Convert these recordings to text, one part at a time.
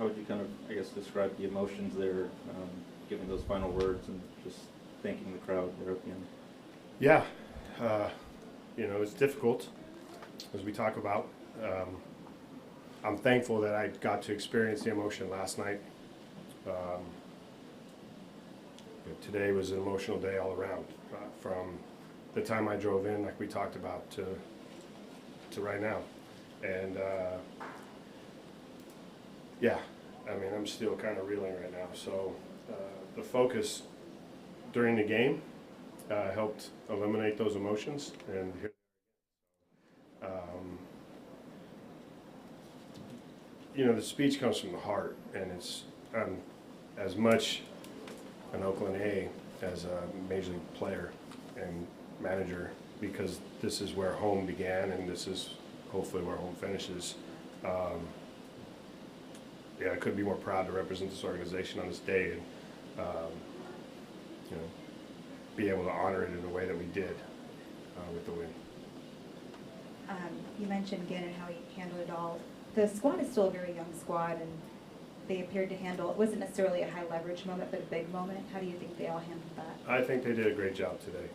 how would you kind of, I guess, describe the emotions there, giving those final words and just thanking the crowd there at the end? Yeah, you know, it's difficult, as we talk about. I'm thankful that I got to experience the emotion last night. But today was an emotional day all around, from the time I drove in, like we talked about, to right now. And yeah, I mean, I'm still kind of reeling right now. So the focus during the game helped eliminate those emotions. And you know, the speech comes from the heart, and it's as much an Oakland A as a major league player and manager, because this is where home began and this is hopefully where home finishes. Yeah, I couldn't be more proud to represent this organization on this day and you know, be able to honor it in the way that we did with the win. You mentioned again and how you handled it all. The squad is still a very young squad, and they appeared to handle, it wasn't necessarily a high leverage moment, but a big moment. How do you think they all handled that? I think they did a great job today.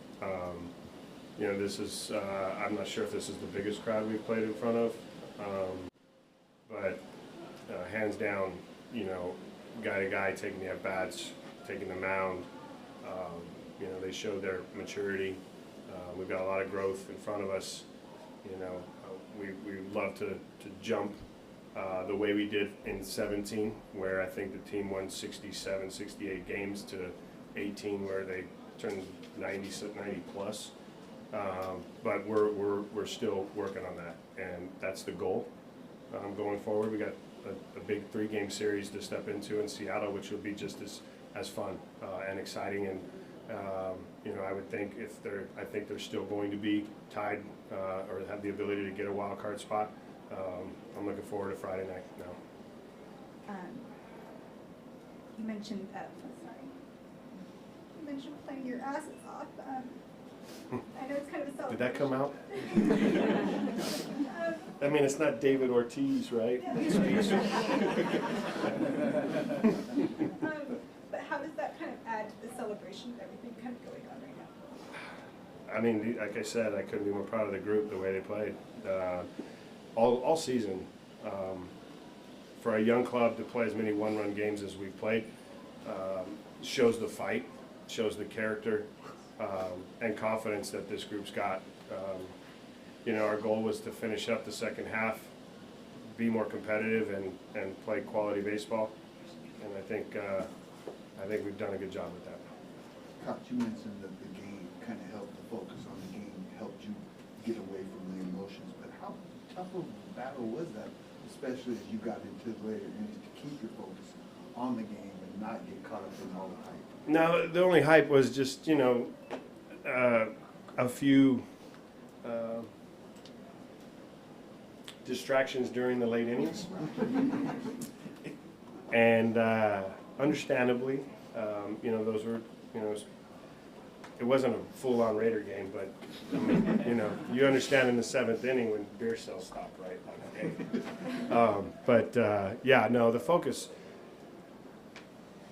You know, this is, I'm not sure if this is the biggest crowd we've played in front of, but hands down, you know, guy to guy taking the at-bats, taking the mound, you know, they showed their maturity. We've got a lot of growth in front of us. You know, we love to jump the way we did in 17, where I think the team won 67, 68 games, to 18, where they turned 90 plus. But we're still working on that, and that's the goal going forward. We got a big 3-game series to step into in Seattle, which will be just as fun and exciting. And you know, I would think I think they're still going to be tied or have the ability to get a wild card spot. I'm looking forward to Friday night now. You mentioned, you mentioned playing your asses off. I know it's kind of a celebration. Did that come out? I mean, it's not David Ortiz, right? But how does that kind of add to the celebration of everything kind of going on right now? I mean, like I said, I couldn't be more proud of the group, the way they played. All season, for a young club to play as many one-run games as we've played, shows the fight, shows the character, and confidence that this group's got. You know, our goal was to finish up the second half, be more competitive, and play quality baseball. And I think we've done a good job with that. Coach, you mentioned that the game kind of helped the focus on the game, helped you get away from the emotions. But how tough of a battle was that, especially as you got into the later innings, to keep your focus on the game and not get caught up in all the hype? No, the only hype was just, you know, a few distractions during the late innings. And understandably, you know, those were, you know, it wasn't a full-on Raider game, but I mean, you know, you understand in the 7th inning when beer sales stop, right? But yeah, no, the focus,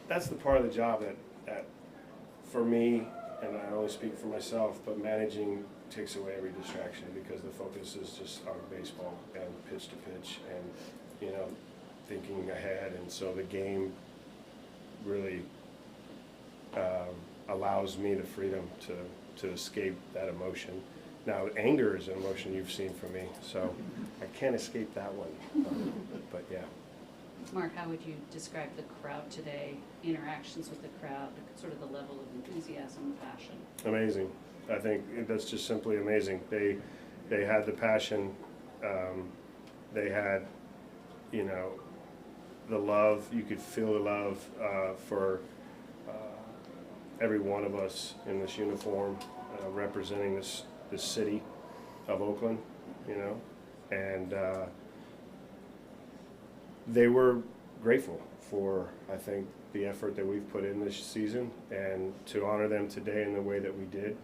that's the part of the job that for me, and I only speak for myself, but managing takes away every distraction, because the focus is just on baseball and pitch to pitch and, you know, thinking ahead. And so the game really allows me the freedom to escape that emotion. Now, anger is an emotion you've seen from me, so I can't escape that one. But yeah. Mark, how would you describe the crowd today, interactions with the crowd, sort of the level of enthusiasm and passion? Amazing. I think that's just simply amazing. They had the passion. They had, you know, the love. You could feel the love for every one of us in this uniform, representing this city of Oakland, you know, and they were grateful for, I think, the effort that we've put in this season, and to honor them today in the way that we did,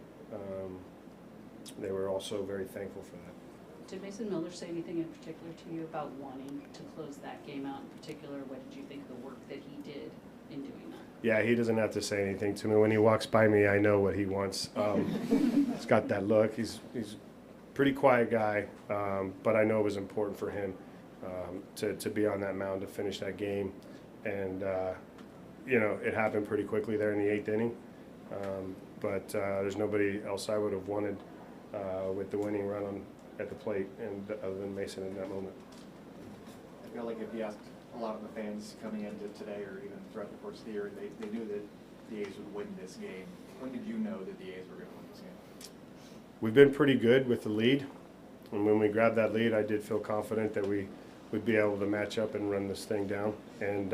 they were also very thankful for that. Did Mason Miller say anything in particular to you about wanting to close that game out in particular? What did you think of the work that he did in doing that? Yeah, he doesn't have to say anything to me. When he walks by me, I know what he wants. He's got that look. He's a pretty quiet guy, but I know it was important for him to be on that mound to finish that game. And, it happened pretty quickly there in the 8th inning. But there's nobody else I would have wanted with the winning run at the plate, and other than Mason in that moment. I feel like if you asked a lot of the fans coming into today or even throughout the course of the year, they knew that the A's would win this game. When did you know that the A's were going to win this game? We've been pretty good with the lead, and when we grabbed that lead, I did feel confident that we would be able to match up and run this thing down. And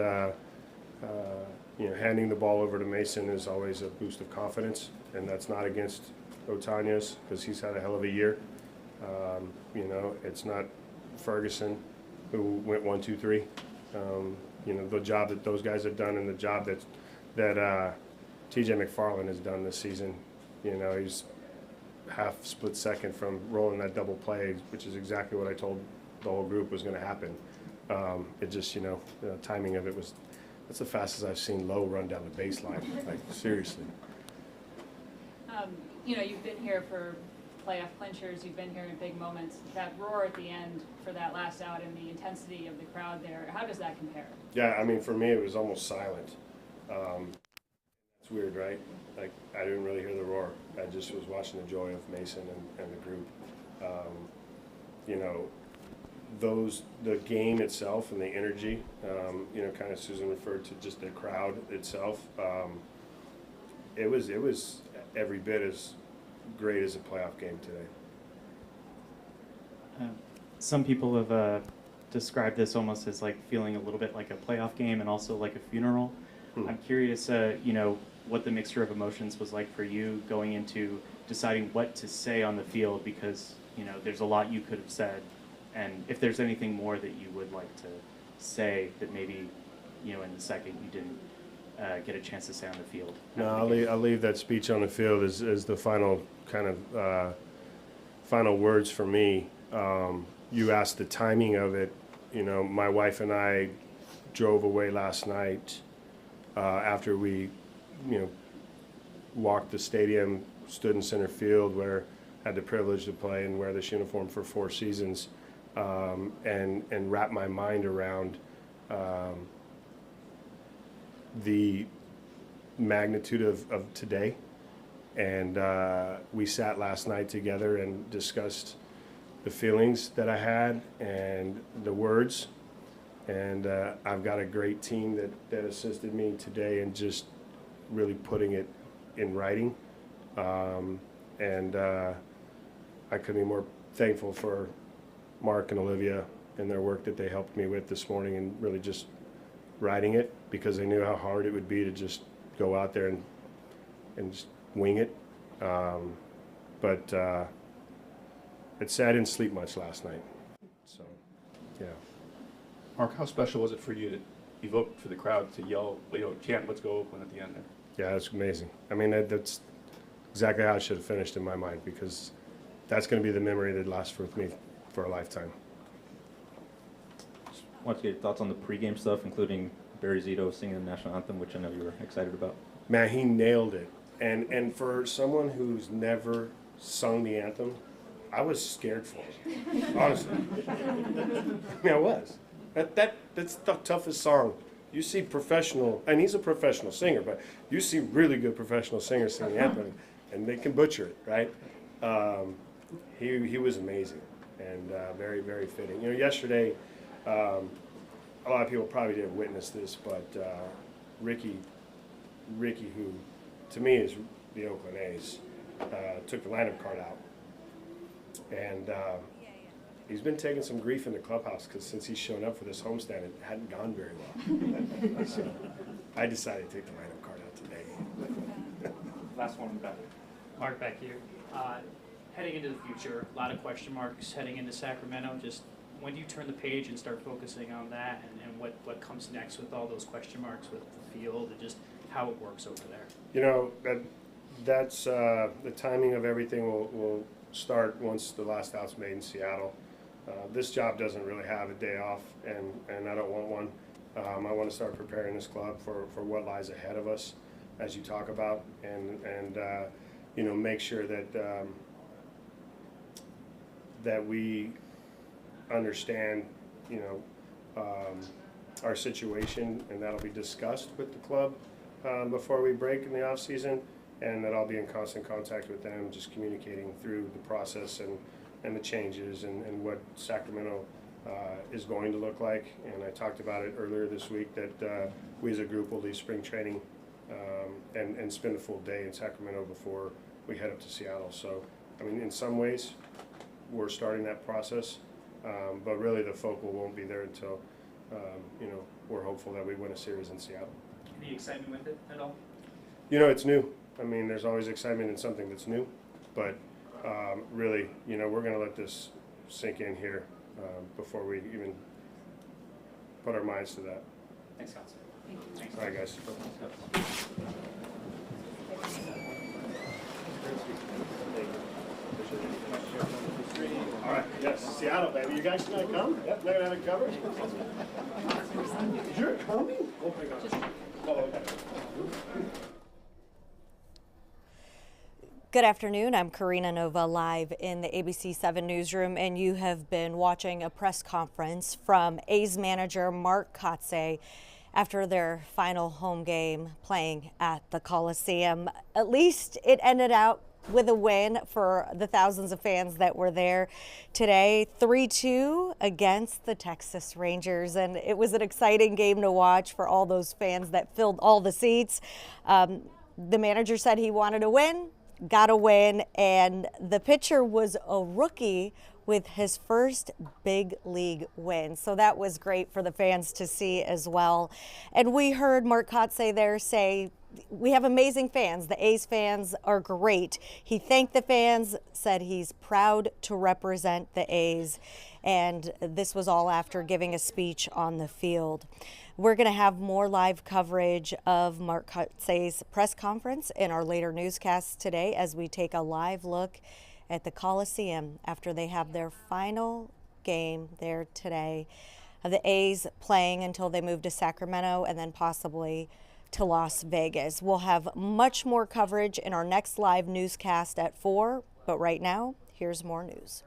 handing the ball over to Mason is always a boost of confidence, and that's not against Otanya's because he's had a hell of a year. It's not Ferguson who went 1, 2, 3. The job that those guys have done and the job that TJ McFarland has done this season. He's half split second from rolling that double play, which is exactly what I told the whole group was going to happen. It just, the timing of it was, that's the fastest I've seen Lowe run down the baseline. Like, seriously. You've been here for playoff clinchers, you've been here in big moments. That roar at the end for that last out and the intensity of the crowd there, how does that compare? Yeah, for me, it was almost silent. It's weird, right? Like, I didn't really hear the roar. I just was watching the joy of Mason and the group. The game itself and the energy, kind of Susan referred to just the crowd itself. It was every bit as great as a playoff game today. Some people have described this almost as like feeling a little bit like a playoff game and also like a funeral. I'm curious, what the mixture of emotions was like for you going into deciding what to say on the field, because there's a lot you could have said, and if there's anything more that you would like to say that maybe in the second you didn't get a chance to say on the field. No, I'll leave that speech on the field as the final kind of final words for me. You asked the timing of it. My wife and I drove away last night after we, walked the stadium, stood in center field where I had the privilege to play and wear this uniform for 4 seasons, and wrap my mind around the magnitude of today. And we sat last night together and discussed the feelings that I had and the words. And I've got a great team that assisted me today in just really putting it in writing. I couldn't be more thankful for Mark and Olivia and their work that they helped me with this morning, and really just writing it, because they knew how hard it would be to just go out there and just wing it. But it's sad I didn't sleep much last night. So, yeah. Mark, how special was it for you to evoke for the crowd to yell, chant, "Let's go Oakland" at the end there? Yeah, that's amazing. That's exactly how I should have finished in my mind, because that's going to be the memory that lasts with me for a lifetime. Just want to get your thoughts on the pregame stuff, including Barry Zito singing the national anthem, which I know you were excited about. Man, he nailed it. And for someone who's never sung the anthem, I was scared for him, honestly. I was. That's the toughest song. You see professional, and he's a professional singer, but you see really good professional singers sing the anthem, and they can butcher it, right? He was amazing, and very, very fitting. Yesterday, a lot of people probably didn't witness this, but Ricky, who to me is the Oakland A's, took the lineup card out, and he's been taking some grief in the clubhouse because since he's shown up for this homestand, it hadn't gone very well. So I decided to take the lineup card out today. Last one back. Mark, back here. Heading into the future, a lot of question marks heading into Sacramento. Just when do you turn the page and start focusing on that, and what comes next with all those question marks with the field and just how it works over there? That's the timing of everything will start once the last out's made in Seattle. This job doesn't really have a day off, and I don't want one. I want to start preparing this club for what lies ahead of us, as you talk about, and you know, make sure that that we understand, you know, our situation, and that'll be discussed with the club before we break in the off season, and that I'll be in constant contact with them, just communicating through the process and the changes and what Sacramento is going to look like. And I talked about it earlier this week that we as a group will leave spring training and spend a full day in Sacramento before we head up to Seattle. So, I mean, in some ways, we're starting that process, but really the focal won't be there until, you know, we're hopeful that we win a series in Seattle. Any excitement with it at all? You know, it's new. I mean, there's always excitement in something that's new, but really, you know, we're going to let this sink in here before we even put our minds to that. Thanks, Kotsay. Thank you. All right, guys. All right, yes, Seattle, baby. You guys gonna come? Yep, they're gonna have it covered. You're coming? Oh, okay. Good afternoon. I'm Karina Nova, live in the ABC 7 newsroom, and you have been watching a press conference from A's manager Mark Kotsay after their final home game playing at the Coliseum. At least it ended out with a win for the thousands of fans that were there today. 3-2 against the Texas Rangers, and it was an exciting game to watch for all those fans that filled all the seats. The manager said he wanted to win, got a win, and the pitcher was a rookie with his first big league win. So that was great for the fans to see as well. And we heard Mark Kotsay there say, we have amazing fans. The A's fans are great. He thanked the fans, said he's proud to represent the A's, and this was all after giving a speech on the field. We're going to have more live coverage of Mark Kotsay's press conference in our later newscasts today as we take a live look at the Coliseum after they have their final game there today. The A's playing until they move to Sacramento and then possibly to Las Vegas. We'll have much more coverage in our next live newscast at 4, but right now, here's more news.